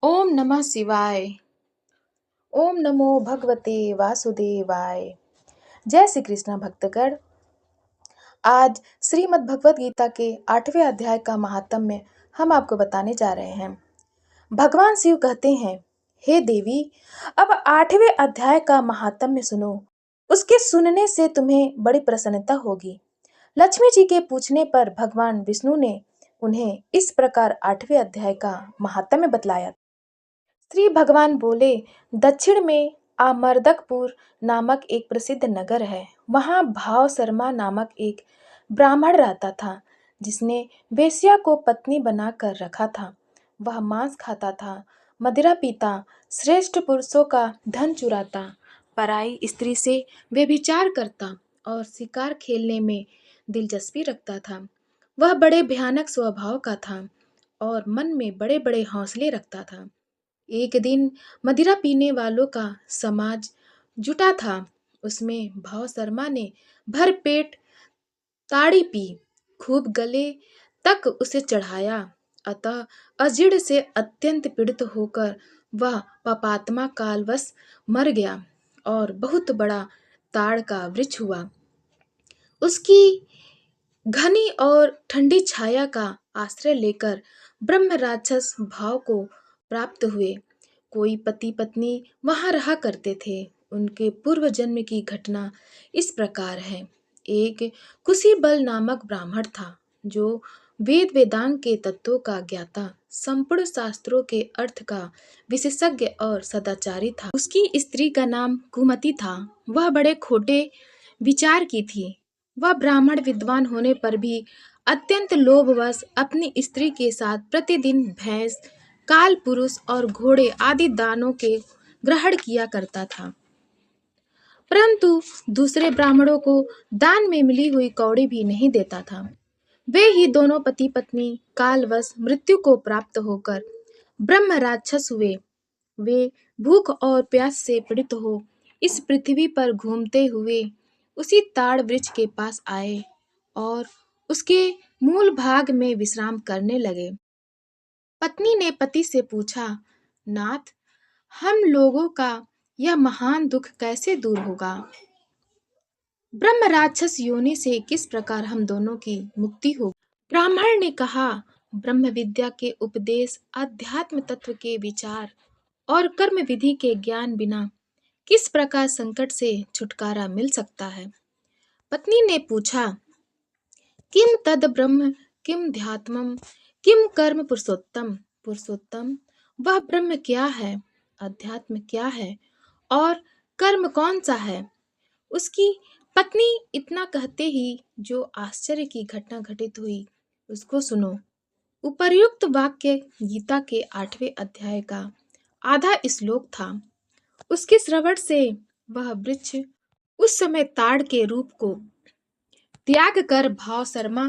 ओम नमः शिवाय। ओम नमो भगवते वासुदेवाय। जय श्री कृष्ण भक्तगण। आज श्रीमद् भगवत गीता के 8वें अध्याय का महात्म्य हम आपको बताने जा रहे हैं। भगवान शिव कहते हैं, हे देवी, अब 8वें अध्याय का महात्म्य सुनो। उसके सुनने से तुम्हें बड़ी प्रसन्नता होगी। लक्ष्मी जी के पूछने पर भगवान विष्णु ने उन्हें इस प्रकार 8वें अध्याय का महात्म्य बतलाया। श्री भगवान बोले, दक्षिण में आमर्दकपुर नामक एक प्रसिद्ध नगर है। वहाँ भाव शर्मा नामक एक ब्राह्मण रहता था, जिसने वेश्या को पत्नी बनाकर रखा था। वह मांस खाता था, मदिरा पीता, श्रेष्ठ पुरुषों का धन चुराता, पराई स्त्री से व्यभिचार करता और शिकार खेलने में दिलचस्पी रखता था। वह बड़े भयानक स्वभाव का था और मन में बड़े बड़े हौसले रखता था। एक दिन मदिरा पीने वालों का समाज जुटा था। उसमें भाव शर्मा ने भर पेट ताड़ी पी, खूब गले तक उसे चढ़ाया। अतः अजीर्ण से अत्यंत पीड़ित होकर वह पापात्मा कालवश मर गया और बहुत बड़ा ताड़ का वृक्ष हुआ। उसकी घनी और ठंडी छाया का आश्रय लेकर ब्रह्म राक्षस भाव को प्राप्त हुए। कोई पति पत्नी वहां रहा करते थे। उनके पूर्व जन्म की घटना इस प्रकार है। एक कुशी बल नामक ब्राह्मण था, जो वेद वेदांग के तत्वों का ज्ञाता, संपूर्ण शास्त्रों के अर्थ का विशेषज्ञ और सदाचारी था। उसकी स्त्री का नाम कुमति था। वह बड़े खोटे विचार की थी। वह ब्राह्मण विद्वान होने पर भी अत्यंत लोभवश अपनी स्त्री के साथ प्रतिदिन भैंस, काल पुरुष और घोड़े आदि दानों के ग्रहण किया करता था, परंतु दूसरे ब्राह्मणों को दान में मिली हुई कौड़ी भी नहीं देता था। वे ही दोनों पति पत्नी कालवश मृत्यु को प्राप्त होकर ब्रह्म राक्षस हुए। वे भूख और प्यास से पीड़ित हो इस पृथ्वी पर घूमते हुए उसी ताड़ वृक्ष के पास आए और उसके मूल भाग में विश्राम करने लगे। पत्नी ने पति से पूछा, नाथ, हम लोगों का यह महान दुख कैसे दूर होगा? ब्रह्म राक्षस योनि से किस प्रकार हम दोनों की मुक्ति होगी? ब्राह्मण ने कहा, ब्रह्म विद्या के उपदेश, अध्यात्म तत्व के विचार और कर्म विधि के ज्ञान बिना किस प्रकार संकट से छुटकारा मिल सकता है? पत्नी ने पूछा, किम तद ब्रह्म, किम ध्यात्मम, किम कर्म पुरुषोत्तम? पुरुषोत्तम, वह ब्रह्म क्या है? अध्यात्म क्या है? और कर्म कौन सा है? उसकी पत्नी इतना कहते ही जो आश्चर्य की घटना घटित हुई, उसको सुनो। उपर्युक्त वाक्य गीता के 8वें अध्याय का आधा श्लोक था। उसके श्रवण से वह वृक्ष उस समय ताड़ के रूप को त्याग कर भाव शर्मा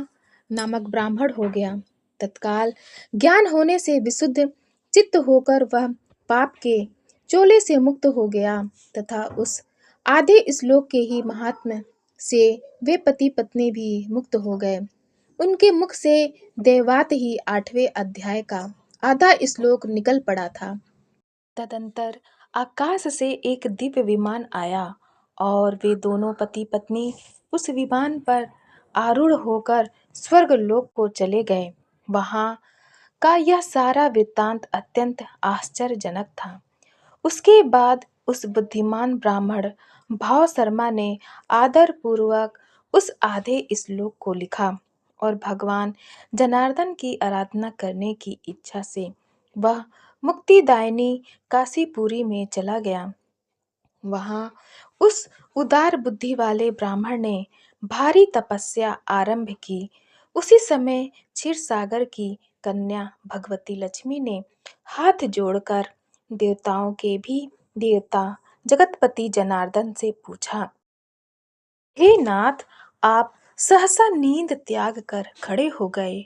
नामक ब्राह्मण हो गया। तत्काल ज्ञान होने से विशुद्ध चित्त होकर वह पाप के चोले से मुक्त हो गया तथा उस आधे श्लोक के ही महात्म्य से वे पति पत्नी भी मुक्त हो गए। उनके मुख से देवात ही 8वें अध्याय का आधा श्लोक निकल पड़ा था। तदंतर आकाश से एक दिव्य विमान आया और वे दोनों पति पत्नी उस विमान पर आरूढ़ होकर स्वर्ग लोक को चले गए। वहां का यह सारा वृत्तांत अत्यंत आश्चर्यजनक था। उसके बाद उस बुद्धिमान ब्राह्मण भाव शर्मा ने आदर पूर्वक उस आधे श्लोक को लिखा और भगवान जनार्दन की आराधना करने की इच्छा से वह मुक्तिदायिनी काशीपुरी में चला गया। वहां उस उदार बुद्धि वाले ब्राह्मण ने भारी तपस्या आरंभ की। उसी समय क्षीर सागर की कन्या भगवती लक्ष्मी ने हाथ जोड़कर देवताओं के भी देवता जगतपति जनार्दन से पूछा, हे नाथ, आप सहसा नींद त्याग कर खड़े हो गए।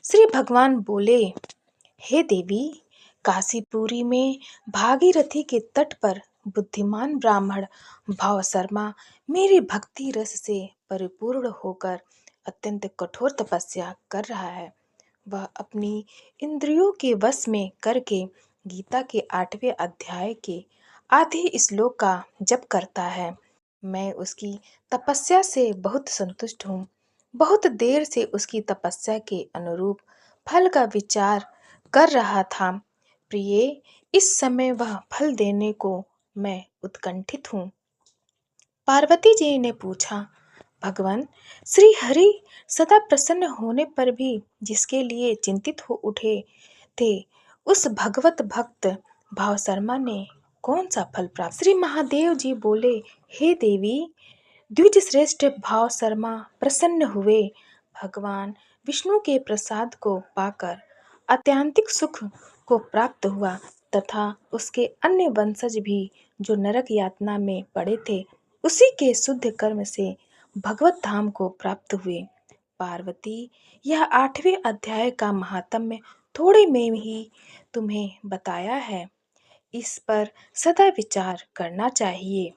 श्री भगवान बोले, हे देवी, काशीपुरी में भागीरथी के तट पर बुद्धिमान ब्राह्मण भाव शर्मा मेरी भक्ति रस से परिपूर्ण होकर अत्यंत कठोर तपस्या कर रहा है। वह अपनी इंद्रियों के वश में करके गीता के 8वें अध्याय के आधे श्लोक का जप करता है। मैं उसकी तपस्या से बहुत संतुष्ट हूँ। बहुत देर से उसकी तपस्या के अनुरूप फल का विचार कर रहा था। प्रिय, इस समय वह फल देने को मैं उत्कंठित हूँ। पार्वती जी ने पूछा, भगवान श्री हरि सदा प्रसन्न होने पर भी जिसके लिए चिंतित हो उठे थे, उस भगवत भक्त भाव शर्मा ने कौन सा फल प्राप्त? श्री महादेव जी बोले, हे देवी, द्विज श्रेष्ठ भाव शर्मा प्रसन्न हुए। भगवान विष्णु के प्रसाद को पाकर अत्यंतिक सुख को प्राप्त हुआ तथा उसके अन्य वंशज भी जो नरक यातना में पड़े थे, उसी के शुद्ध कर्म से भगवत धाम को प्राप्त हुए। पार्वती, यह 8वें अध्याय का महात्म्य थोड़े में ही तुम्हें बताया है। इस पर सदा विचार करना चाहिए।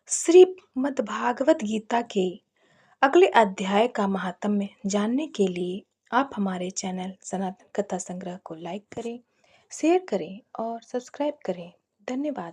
श्रीमद्भागवत गीता के अगले अध्याय का महात्म्य जानने के लिए आप हमारे चैनल सनातन कथा संग्रह को लाइक करें, शेयर करें और सब्सक्राइब करें। धन्यवाद।